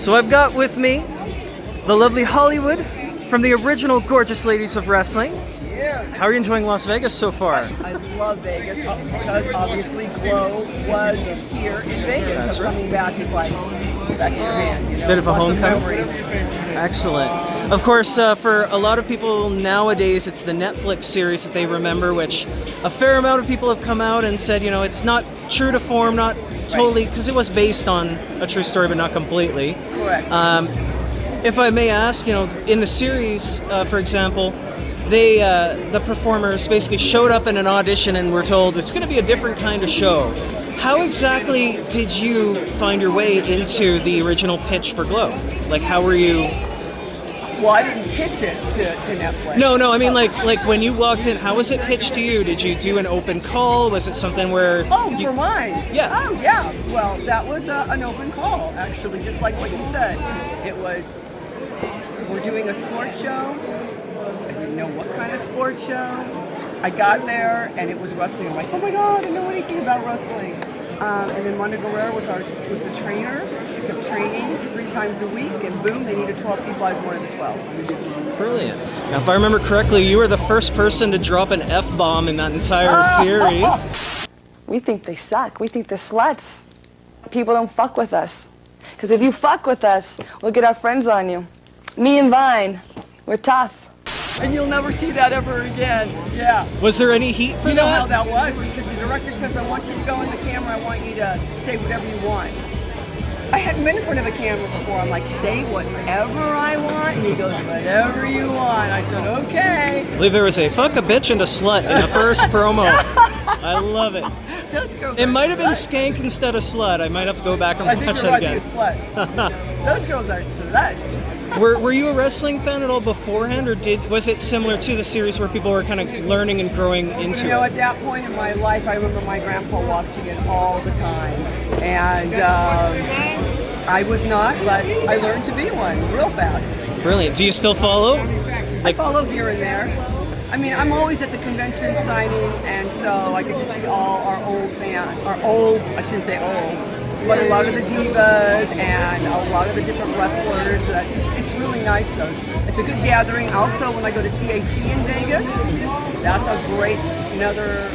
So I've got with me the lovely Hollywood from the original Gorgeous Ladies of Wrestling. Yeah. How are you enjoying Las Vegas so far? I love Vegas because obviously Glow was here in Vegas. That's So right. coming back is like back in your hand. You know? Bit of a Lots homecoming. memories. Excellent. Of course, for a lot of people nowadays, it's the Netflix series that they remember, which a fair amount of people have come out and said, you know, it's not true to form, not totally, because it was based on a true story, but not completely. Correct. If I may ask, you know, in the series, for example, they, the performers basically showed up in an audition and were told it's going to be a different kind of show. How exactly did you find your way into the original pitch for Glow? Like, how were you... Well, I didn't pitch it to Netflix. No, I mean, like when you walked in, how was it pitched to you? Did you do an open call? Was it something where... Oh, for mine? Yeah. Oh, yeah. Well, that was an open call, actually, just like what you said. It was, we're doing a sports show. I didn't know what kind of sports show. I got there, and it was wrestling. I'm like, oh my God, I don't know anything about wrestling. And then Wanda Guerrero was the trainer. We kept training 3 times a week, and boom, they needed 12 people. I was one of the 12. Brilliant. Now, if I remember correctly, you were the first person to drop an F-bomb in that entire series. We think they suck. We think they're sluts. People don't fuck with us. Because if you fuck with us, we'll get our friends on you. Me and Vine, we're tough. And you'll never see that ever again. Yeah. Was there any heat for You know how that? that was? Because the director says, I want you to go in the camera, I want you to say whatever you want. I hadn't been in front of a camera before. I'm like, say whatever I want. And he goes, whatever you want. I said, okay. I believe there was a fuck a bitch and a slut in the first promo. I love it. Those girls It are might have been sluts. skank instead of slut. I might have to go back and I think watch you're that right, again. be a slut. Those girls are sluts. Were you a wrestling fan at all beforehand, or was it similar to the series where people were kind of learning and growing into You know, it? at that point in my life, I remember my grandpa watching it all the time. And I was not, but I learned to be one real fast. Brilliant. Do you still follow? I follow here and there. I mean, I'm always at the convention signings, and so I get to see all our old I shouldn't say old, but a lot of the divas and a lot of the different wrestlers. It's really nice, though. It's a good gathering. Also, when I go to CAC in Vegas, that's a great, another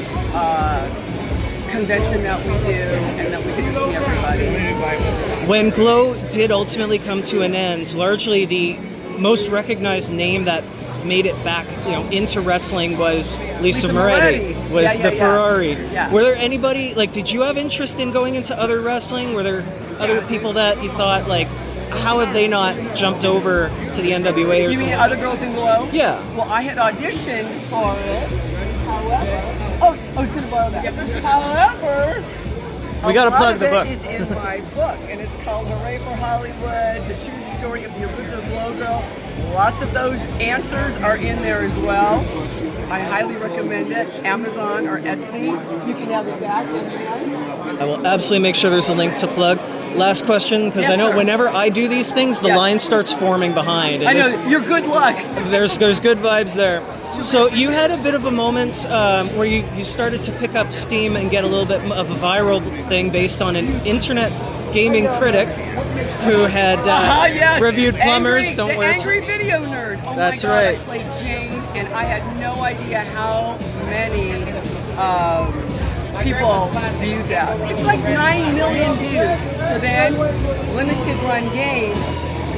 convention that we do, and that we get to see everybody. When Glow did ultimately come to an end, largely the most recognized name that made it back, you know, into wrestling was Lisa Moretti. Was the Ferrari. Yeah. Were there anybody, like, did you have interest in going into other wrestling? Were there other people that you thought, like, how have they not jumped over to the NWA or You something? mean other girls in Glow? Yeah. Well, I had auditioned for it. However, I was going to borrow that. However, We gotta plug the a lot book. of it is in my book, and it's called Hooray for Hollywood, the true story of the original Glow Girl. Lots of those answers are in there as well. I highly recommend it. Amazon or Etsy. You can have it back. I will absolutely make sure there's a link to plug. Last question, because Yes, I know sir. whenever I do these things, the Yes. line starts forming behind. And I know, you're good luck. there's good vibes there. So you had a bit of a moment where you started to pick up steam and get a little bit of a viral thing based on an internet gaming critic who had Yes. reviewed Plumbers Don't The Wear angry Ties. video nerd. Oh That's my God, right. I played Jane, and I had no idea how many people viewed that. It's like 9 million views. So then, Limited Run Games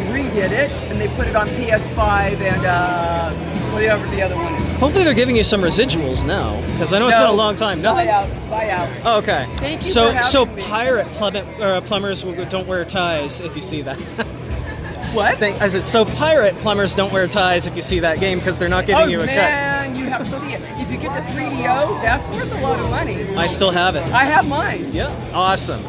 redid it, and they put it on PS5 and whatever the other one is. Hopefully they're giving you some residuals now, because I know it's been a long time. Nothing? Buy out. Oh, okay. Thank you so for having so me. pirate plumbers don't wear ties if you see that. What? I said, so pirate plumbers don't wear ties if you see that game because they're not giving you a man, you have to see it. If you get the 3DO, that's worth a lot of money. cut. I still have it. I have mine. Yeah. Awesome.